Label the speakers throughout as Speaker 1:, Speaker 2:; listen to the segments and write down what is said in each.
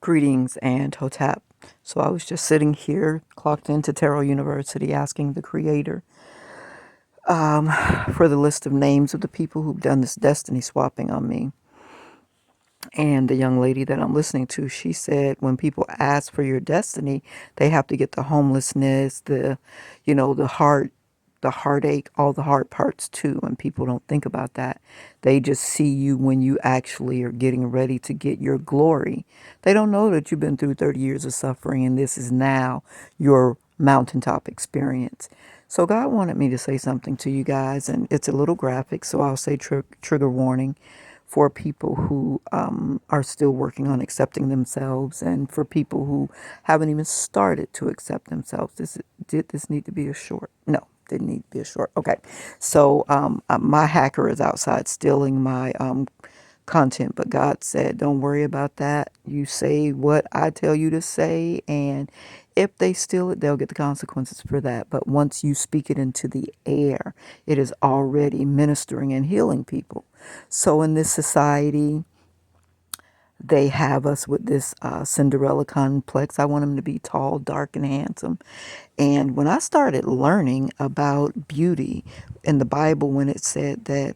Speaker 1: Greetings and Hotep. So I was just sitting here, clocked into Tarot University, asking the creator for the list of names of the people who've done this destiny swapping on me. And the young lady that I'm listening to, she said when people ask for your destiny, they have to get the homelessness, the heartache, all the hard parts too. And people don't think about that. They just see you when you actually are getting ready to get your glory. They don't know that you've been through 30 years of suffering and this is now your mountaintop experience. So God wanted me to say something to you guys, and it's a little graphic, so I'll say trigger warning for people who are still working on accepting themselves, and for people who haven't even started to accept themselves. Did this need to be a short? No, didn't need to be a short. Okay, so my hacker is outside stealing my content, but God said, don't worry about that. You say what I tell you to say, and if they steal it, they'll get the consequences for that. But once you speak it into the air, it is already ministering and healing people. So in this society, they have us with this Cinderella complex. I want them to be tall, dark, and handsome. And when I started learning about beauty in the Bible, when it said that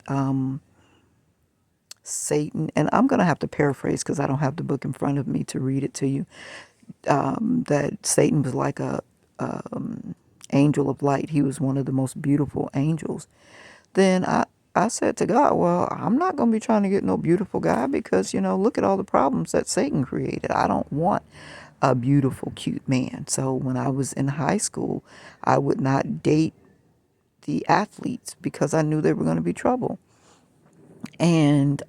Speaker 1: Satan, and I'm going to have to paraphrase because I don't have the book in front of me to read it to you, that Satan was like a angel of light. He was one of the most beautiful angels. Then I said to God, well, I'm not going to be trying to get no beautiful guy because, look at all the problems that Satan created. I don't want a beautiful, cute man. So when I was in high school, I would not date the athletes because I knew they were going to be trouble. And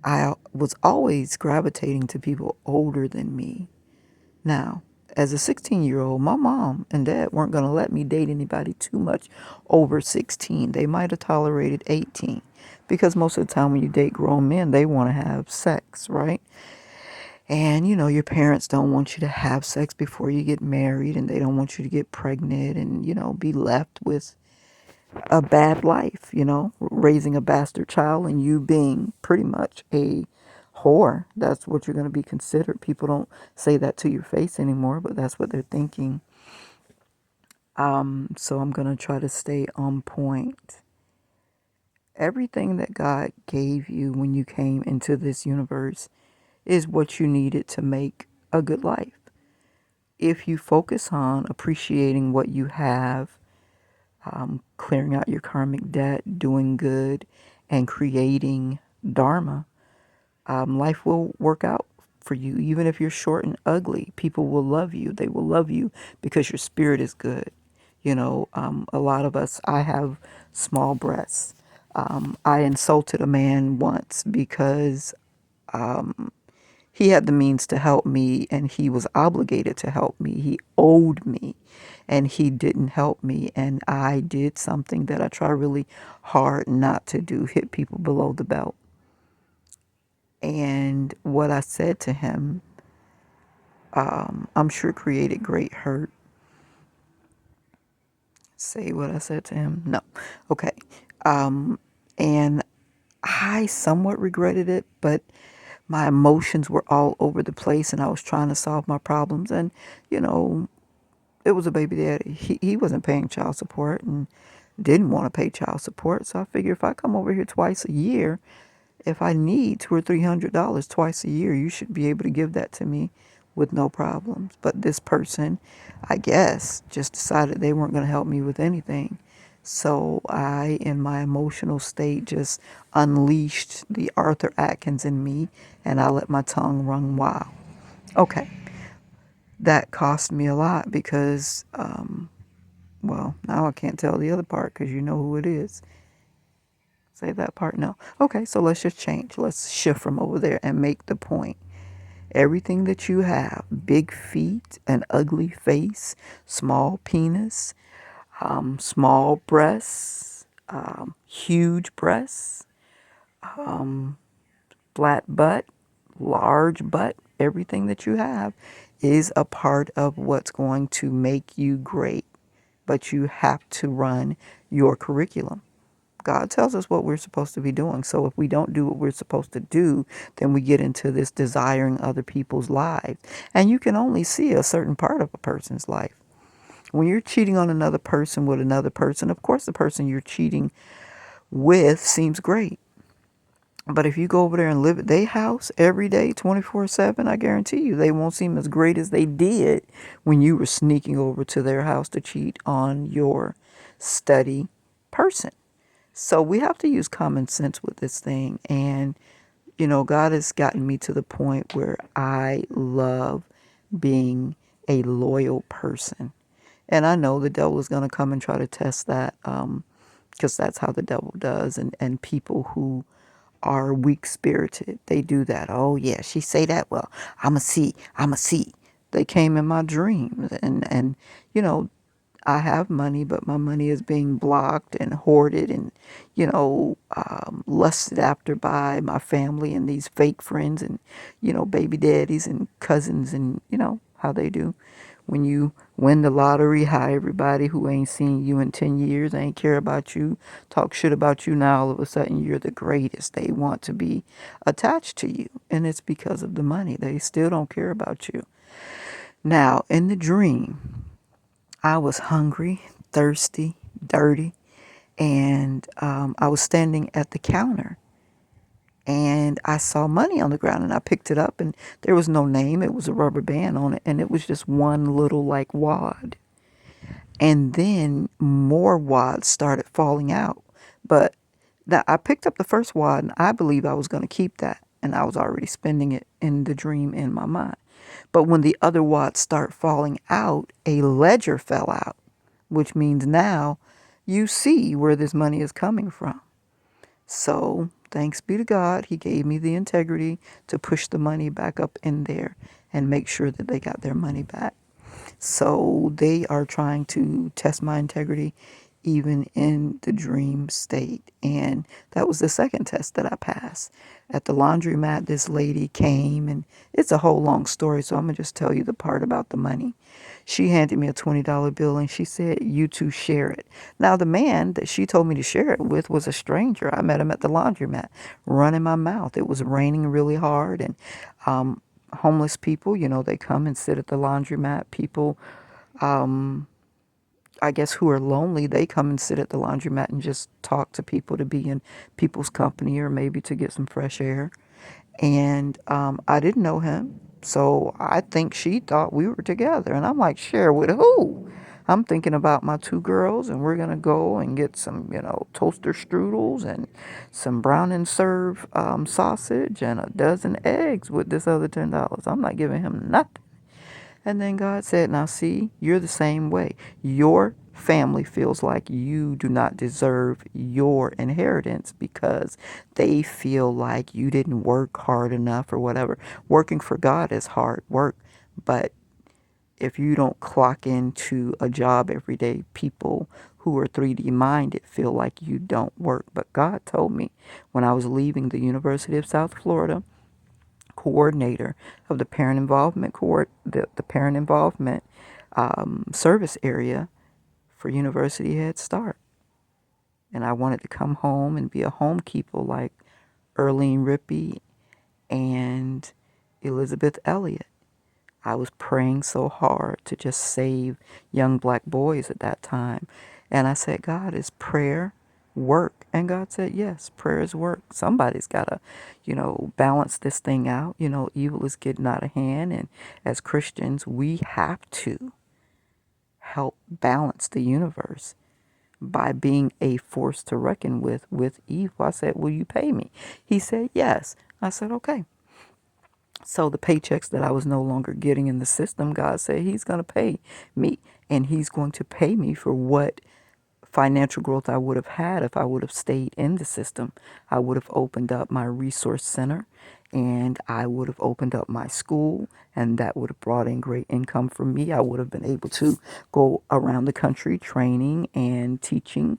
Speaker 1: I was always gravitating to people older than me. Now, as a 16-year-old, my mom and dad weren't going to let me date anybody too much over 16. They might have tolerated 18 because most of the time when you date grown men, they want to have sex, right? And, your parents don't want you to have sex before you get married, and they don't want you to get pregnant and, be left with a bad life, raising a bastard child and you being pretty much a whore. That's what you're going to be considered. People don't say that to your face anymore, but that's what they're thinking. So I'm going to try to stay on point. Everything that God gave you when you came into this universe is what you needed to make a good life. If you focus on appreciating what you have, clearing out your karmic debt, doing good, and creating dharma, life will work out for you. Even if you're short and ugly, people will love you. They will love you because your spirit is good. A lot of us, I have small breasts. I insulted a man once because he had the means to help me and he was obligated to help me. He owed me and he didn't help me. And I did something that I try really hard not to do, hit people below the belt. And what I said to him, I'm sure created great hurt. Say what I said to him? No. Okay. And I somewhat regretted it, but my emotions were all over the place and I was trying to solve my problems. And, it was a baby daddy. He wasn't paying child support and didn't want to pay child support. So I figured if I come over here twice a year, if I need $200 or $300 twice a year, you should be able to give that to me with no problems. But this person, I guess, just decided they weren't going to help me with anything. So I, in my emotional state, just unleashed the Arthur Atkins in me, and I let my tongue run wild. Okay. That cost me a lot because, well, now I can't tell the other part because you know who it is. Say that part? No. Okay, so let's just change. Let's shift from over there and make the point. Everything that you have, big feet, an ugly face, small penis, small breasts, huge breasts, flat butt, large butt, everything that you have is a part of what's going to make you great. But you have to run your curriculum. God tells us what we're supposed to be doing. So if we don't do what we're supposed to do, then we get into this desiring other people's lives. And you can only see a certain part of a person's life. When you're cheating on another person with another person, of course the person you're cheating with seems great. But if you go over there and live at their house every day, 24/7, I guarantee you they won't seem as great as they did when you were sneaking over to their house to cheat on your steady person. So we have to use common sense with this thing. And, God has gotten me to the point where I love being a loyal person. And I know the devil is going to come and try to test that, because that's how the devil does. And people who are weak spirited, they do that. Oh yeah, she say that. Well, I'ma see. They came in my dreams, and you know, I have money, but my money is being blocked and hoarded and, lusted after by my family and these fake friends and, baby daddies and cousins and, how they do. When you win the lottery, hi everybody who ain't seen you in 10 years, ain't care about you, talk shit about you now, all of a sudden you're the greatest. They want to be attached to you. And it's because of the money. They still don't care about you. Now, in the dream, I was hungry, thirsty, dirty, and I was standing at the counter and I saw money on the ground and I picked it up and there was no name. It was a rubber band on it and it was just one little like wad. And then more wads started falling out. But I picked up the first wad and I believe I was going to keep that. And I was already spending it in the dream in my mind. But when the other wads start falling out, a ledger fell out, which means now you see where this money is coming from. So thanks be to God, he gave me the integrity to push the money back up in there and make sure that they got their money back. So they are trying to test my integrity even in the dream state. And that was the second test that I passed. At the laundromat, this lady came, and it's a whole long story, so I'm going to just tell you the part about the money. She handed me a $20 bill and she said, "You two share it." Now, the man that she told me to share it with was a stranger. I met him at the laundromat, running my mouth. It was raining really hard, and homeless people, they come and sit at the laundromat. People, I guess, who are lonely, they come and sit at the laundromat and just talk to people to be in people's company or maybe to get some fresh air. And I didn't know him, so I think she thought we were together. And I'm like, share with who? I'm thinking about my two girls, and we're going to go and get some, toaster strudels and some brown and serve sausage and a dozen eggs with this other $10. I'm not giving him nothing. And then God said, now see, you're the same way. Your family feels like you do not deserve your inheritance because they feel like you didn't work hard enough or whatever. Working for God is hard work, but if you don't clock into a job every day, people who are 3D minded feel like you don't work. But God told me when I was leaving the University of South Florida, coordinator of the parent involvement the parent involvement service area for University Head Start. And I wanted to come home and be a homekeeper like Earlene Rippey and Elizabeth Elliott. I was praying so hard to just save young black boys at that time. And I said, God, is prayer work? And God said, yes, prayer is work. Somebody's got to, balance this thing out. Evil is getting out of hand. And as Christians, we have to help balance the universe by being a force to reckon with evil. I said, will you pay me? He said, yes. I said, okay. So the paychecks that I was no longer getting in the system, God said he's going to pay me. And he's going to pay me for what financial growth I would have had if I would have stayed in the system. I would have opened up my resource center and I would have opened up my school, and that would have brought in great income for me. I would have been able to go around the country training and teaching,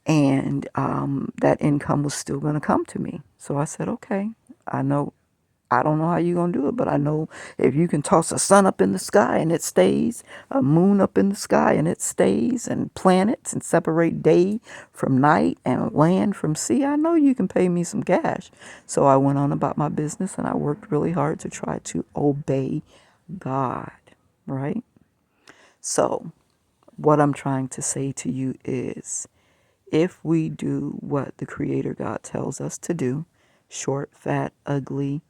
Speaker 1: and that income was still going to come to me. So I said, okay, I know I don't know how you're going to do it, but I know if you can toss a sun up in the sky and it stays, a moon up in the sky and it stays, and planets, and separate day from night and land from sea, I know you can pay me some cash. So I went on about my business and I worked really hard to try to obey God, right? So what I'm trying to say to you is, if we do what the Creator God tells us to do, short, fat, ugly,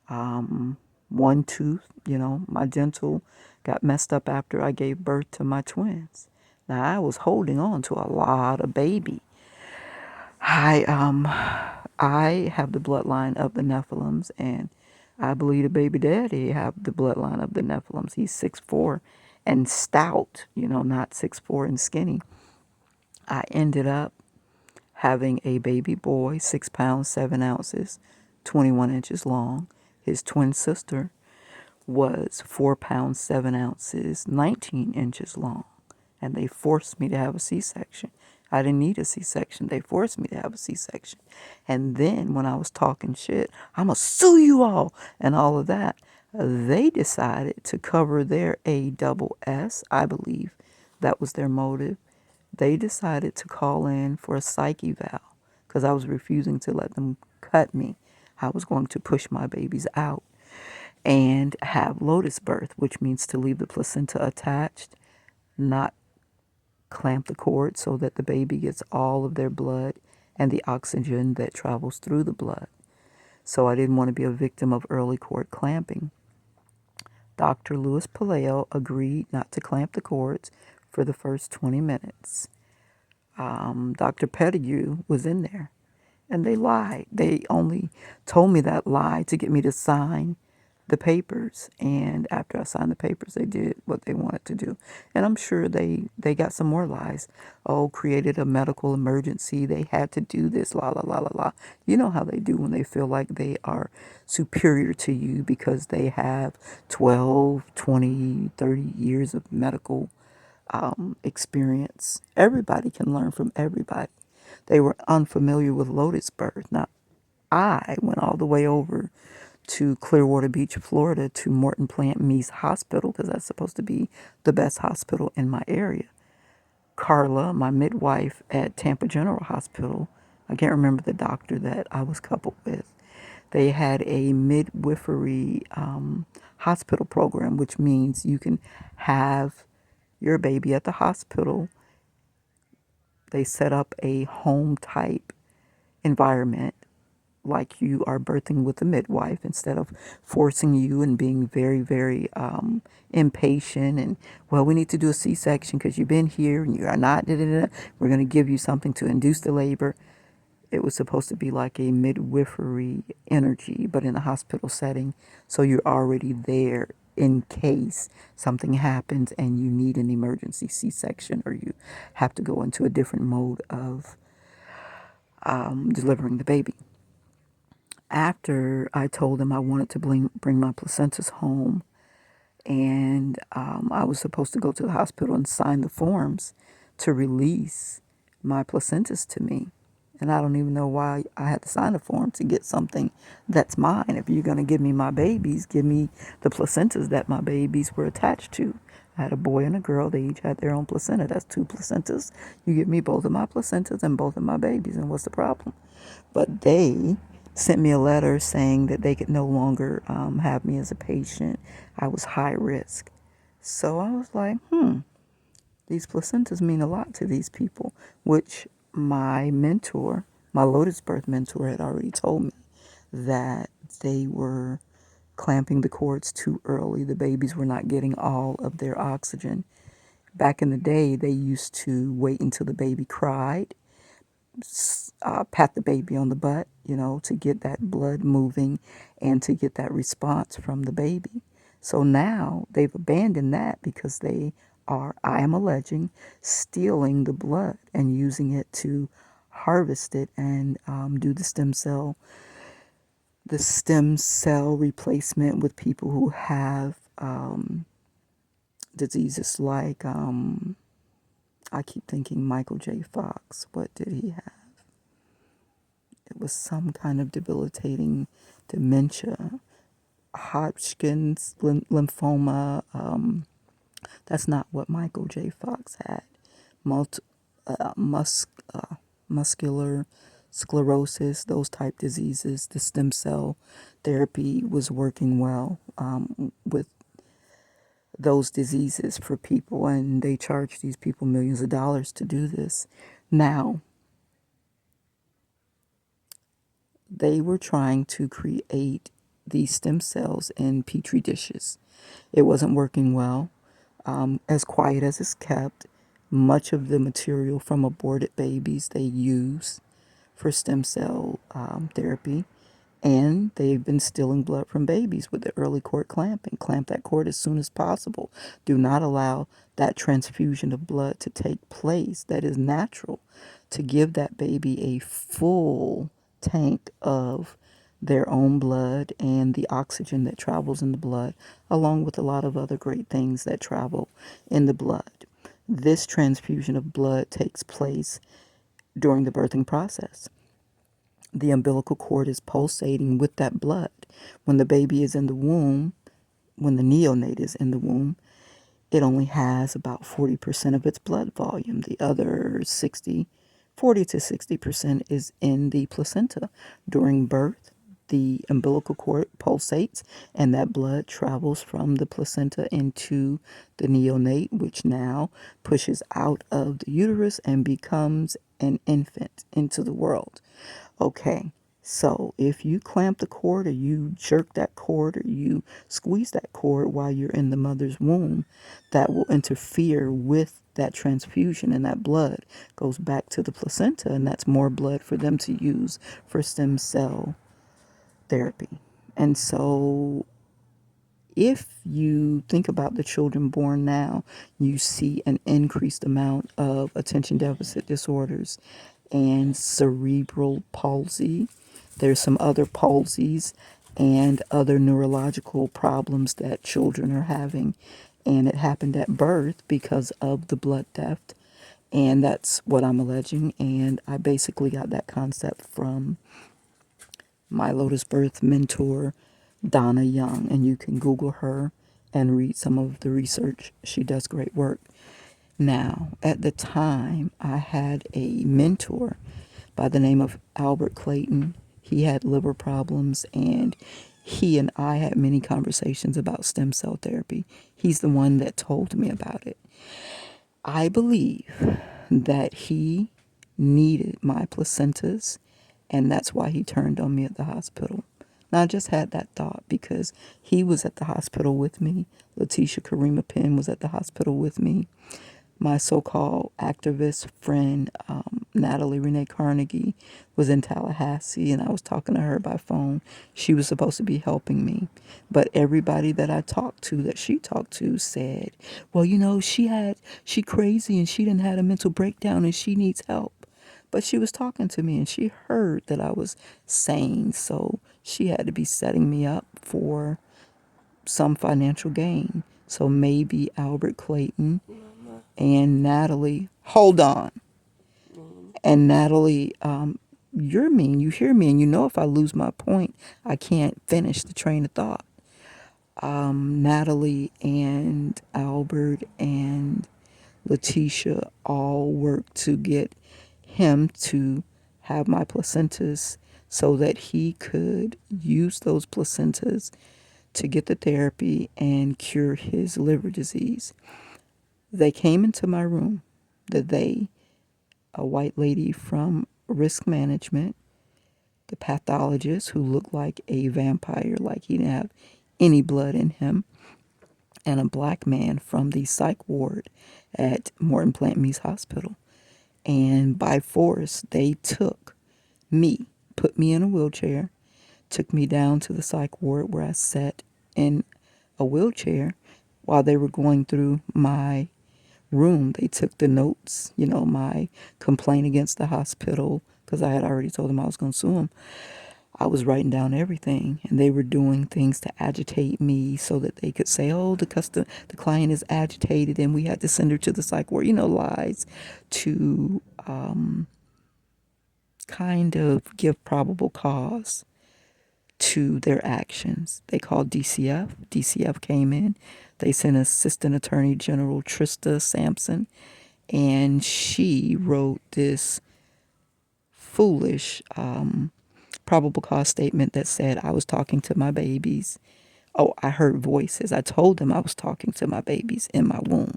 Speaker 1: one tooth, my dental got messed up after I gave birth to my twins. Now I was holding on to a lot of baby. I have the bloodline of the Nephilims, and I believe the baby daddy have the bloodline of the Nephilims. He's 6'4" and stout, not 6'4" and skinny. I ended up having a baby boy, 6 pounds, 7 ounces, 21 inches long. His twin sister was 4 pounds, 7 ounces, 19 inches long. And they forced me to have a C-section. I didn't need a C-section. They forced me to have a C-section. And then when I was talking shit, I'm going to sue you all and all of that, they decided to cover their ASS. I believe that was their motive. They decided to call in for a psych eval because I was refusing to let them cut me. I was going to push my babies out and have lotus birth, which means to leave the placenta attached, not clamp the cord so that the baby gets all of their blood and the oxygen that travels through the blood. So I didn't want to be a victim of early cord clamping. Dr. Louis Paleo agreed not to clamp the cords for the first 20 minutes. Dr. Pettigrew was in there, and they lied. They only told me that lie to get me to sign the papers, and after I signed the papers, they did what they wanted to do. And I'm sure they got some more lies. Oh, created a medical emergency. They had to do this, la, la, la, la, la. You know how they do when they feel like they are superior to you because they have 12, 20, 30 years of medical experience. Everybody can learn from everybody. They were unfamiliar with lotus birth. Now, I went all the way over to Clearwater Beach, Florida, to M0rt0nPl's hospital because that's supposed to be the best hospital in my area. Carla, my midwife at Tampa General Hospital, I can't remember the doctor that I was coupled with. They had a midwifery hospital program, which means you can have your baby at the hospital. They set up a home type environment like you are birthing with a midwife instead of forcing you and being very, very impatient and, well, we need to do a C-section because you've been here and you are not, da, da, da. We're going to give you something to induce the labor. It was supposed to be like a midwifery energy, but in a hospital setting. So you're already there in case something happens and you need an emergency C-section or you have to go into a different mode of delivering the baby. After I told them I wanted to bring my placentas home, and I was supposed to go to the hospital and sign the forms to release my placentas to me. And I don't even know why I had to sign a form to get something that's mine. If you're going to give me my babies, give me the placentas that my babies were attached to. I had a boy and a girl. They each had their own placenta. That's 2 placentas. You give me both of my placentas and both of my babies, and what's the problem? But they sent me a letter saying that they could no longer have me as a patient. I was high risk. So I was like, these placentas mean a lot to these people, which my mentor, my Lotus Birth mentor, had already told me that they were clamping the cords too early. The babies were not getting all of their oxygen. Back in the day, they used to wait until the baby cried, pat the baby on the butt, to get that blood moving and to get that response from the baby. So now they've abandoned that because they are, I am alleging, stealing the blood and using it to harvest it and do the stem cell replacement with people who have diseases like, I keep thinking Michael J. Fox. What did he have? It was some kind of debilitating dementia. Hodgkin's lymphoma. That's not what Michael J. Fox had. Multi, uh, mus, muscular sclerosis, those type diseases. The stem cell therapy was working well with those diseases for people, and they charge these people millions of dollars to do this. Now, they were trying to create these stem cells in petri dishes. It wasn't working well. As quiet as it's kept, much of the material from aborted babies they use for stem cell therapy. And they've been stealing blood from babies with the early cord clamping. Clamp that cord as soon as possible. Do not allow that transfusion of blood to take place that is natural to give that baby a full tank of their own blood and the oxygen that travels in the blood, along with a lot of other great things that travel in the blood. This transfusion of blood takes place during the birthing process. The umbilical cord is pulsating with that blood. When the baby is in the womb, when the neonate is in the womb, it only has about 40% of its blood volume. The other 40 to 60% is in the placenta. During birth, the umbilical cord pulsates and that blood travels from the placenta into the neonate, which now pushes out of the uterus and becomes an infant into the world. Okay, so if you clamp the cord or you jerk that cord or you squeeze that cord while you're in the mother's womb, that will interfere with that transfusion, and that blood goes back to the placenta, and that's more blood for them to use for stem cell therapy. And so if you think about the children born now, you see an increased amount of attention deficit disorders and cerebral palsy. There's some other palsies and other neurological problems that children are having. And it happened at birth because of the blood theft. And that's what I'm alleging. And I basically got that concept from my Lotus Birth mentor, Donna Young. And you can Google her and read some of the research. She does great work. Now, at the time, I had a mentor by the name of Albert Clayton. He had liver problems, and he and I had many conversations about stem cell therapy. He's the one that told me about it. I believe that he needed my placentas, and that's why he turned on me at the hospital. Now, I just had that thought because he was at the hospital with me. Letitia Karima Penn was at the hospital with me. My so-called activist friend, Natalie Renee Carnegie, was in Tallahassee, and I was talking to her by phone. She was supposed to be helping me. But everybody that I talked to, that she talked to, said, well, she crazy and she didn't have a mental breakdown and she needs help. But she was talking to me and she heard that I was sane, so she had to be setting me up for some financial gain. So maybe Albert Clayton and Natalie, hold on. And Natalie, you're mean. You hear me, and you know if I lose my point, I can't finish the train of thought. Natalie and Albert and Letitia all worked to get him to have my placentas so that he could use those placentas to get the therapy and cure his liver disease. They came into my room, a white lady from risk management, the pathologist who looked like a vampire, like he didn't have any blood in him, and a black man from the psych ward at M0rt0nPl's hospital. And by force, they took me, put me in a wheelchair, took me down to the psych ward where I sat in a wheelchair while they were going through my room. They took the notes, my complaint against the hospital, because I had already told them I was going to sue them. I was writing down everything, and they were doing things to agitate me so that they could say, oh, the client is agitated and we had to send her to the psych ward, lies to kind of give probable cause to their actions. They called DCF. DCF came in. They sent Assistant Attorney General Trista Sampson, and she wrote this foolish probable cause statement that said I was talking to my babies. Oh, I heard voices. I told them I was talking to my babies in my womb.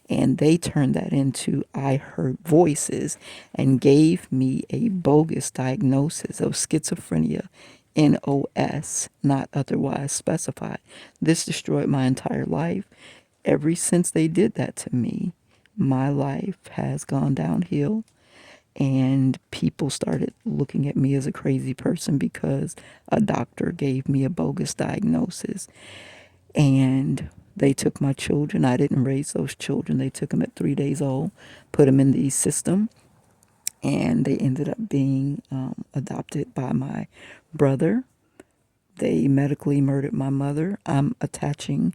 Speaker 1: And they turned that into I heard voices and gave me a bogus diagnosis of schizophrenia, NOS, not otherwise specified. This destroyed my entire life. Ever since they did that to me, my life has gone downhill. And people started looking at me as a crazy person because a doctor gave me a bogus diagnosis. And they took my children. I didn't raise those children. They took them at 3 days old, put them in the system, and they ended up being adopted by my brother. They medically murdered my mother. I'm attaching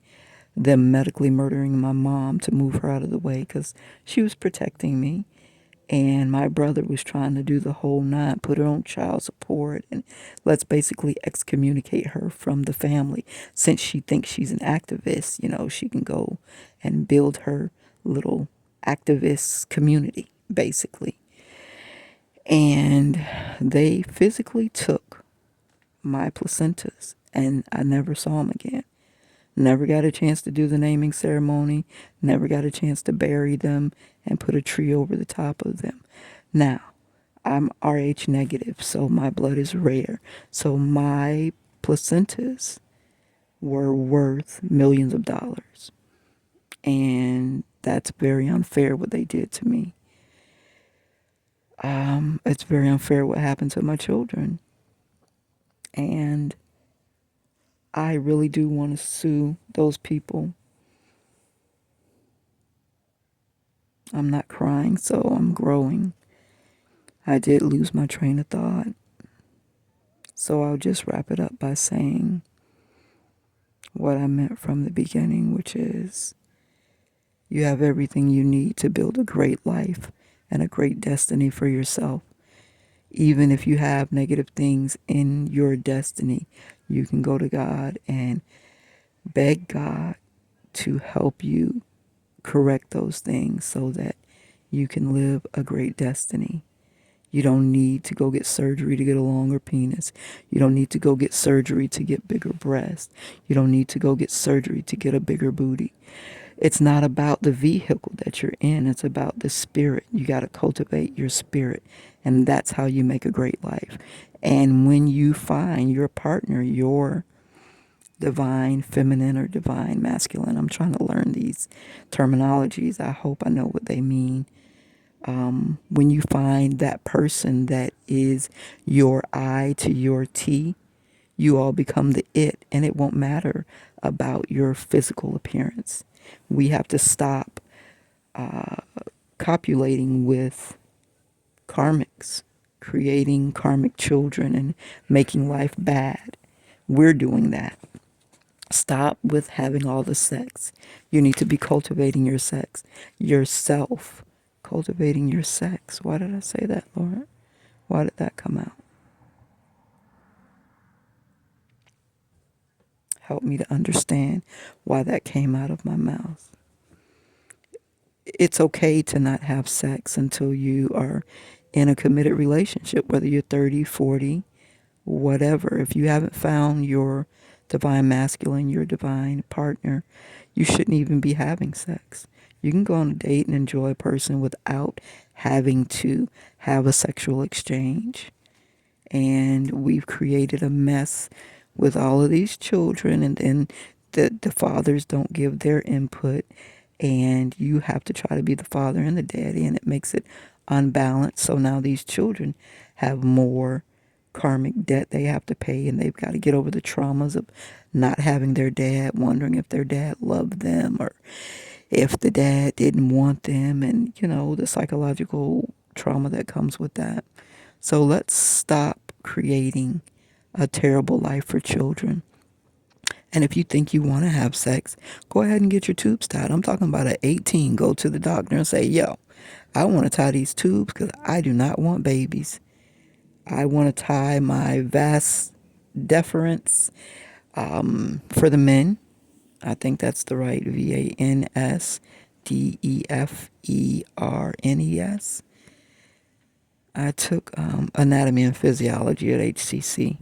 Speaker 1: them medically murdering my mom to move her out of the way because she was protecting me. And my brother was trying to do the whole nine, put her on child support, and let's basically excommunicate her from the family. Since she thinks she's an activist, she can go and build her little activist community, basically. And they physically took my placentas, and I never saw them again. Never got a chance to do the naming ceremony, never got a chance to bury them and put a tree over the top of them. Now, I'm Rh negative, so my blood is rare. So my placentas were worth millions of dollars. And that's very unfair what they did to me. It's very unfair what happened to my children. And I really do want to sue those people. I'm not crying, so I'm growing. I did lose my train of thought. So I'll just wrap it up by saying what I meant from the beginning, which is you have everything you need to build a great life and a great destiny for yourself. Even if you have negative things in your destiny, you can go to God and beg God to help you correct those things so that you can live a great destiny. You don't need to go get surgery to get a longer penis. You don't need to go get surgery to get bigger breasts. You don't need to go get surgery to get a bigger booty. It's not about the vehicle that you're in. It's about the spirit. You got to cultivate your spirit. And that's how you make a great life. And when you find your partner, your divine feminine or divine masculine, I'm trying to learn these terminologies. I hope I know what they mean. When you find that person that is your I to your T, you all become the it, and it won't matter about your physical appearance. We have to stop copulating with karmics, creating karmic children and making life bad. We're doing that. Stop with having all the sex. You need to be cultivating your sex, yourself. Cultivating your sex. Why did I say that, Lord? Why did that come out? Help me to understand why that came out of my mouth. It's okay to not have sex until you are in a committed relationship, whether you're 30, 40, whatever. If you haven't found your divine masculine, your divine partner, you shouldn't even be having sex. You can go on a date and enjoy a person without having to have a sexual exchange. And we've created a mess with all of these children, and then the fathers don't give their input, and you have to try to be the father and the daddy, and it makes it unbalanced. So now these children have more karmic debt they have to pay, and they've got to get over the traumas of not having their dad, wondering if their dad loved them or if the dad didn't want them, and the psychological trauma that comes with that. So let's stop creating a terrible life for children. And if you think you want to have sex, go ahead and get your tubes tied. I'm talking about at 18, go to the doctor and say, yo, I want to tie these tubes because I do not want babies. I want to tie my vas deference. For the men, I think that's the right VANSDEFERNES. I took anatomy and physiology at HCC.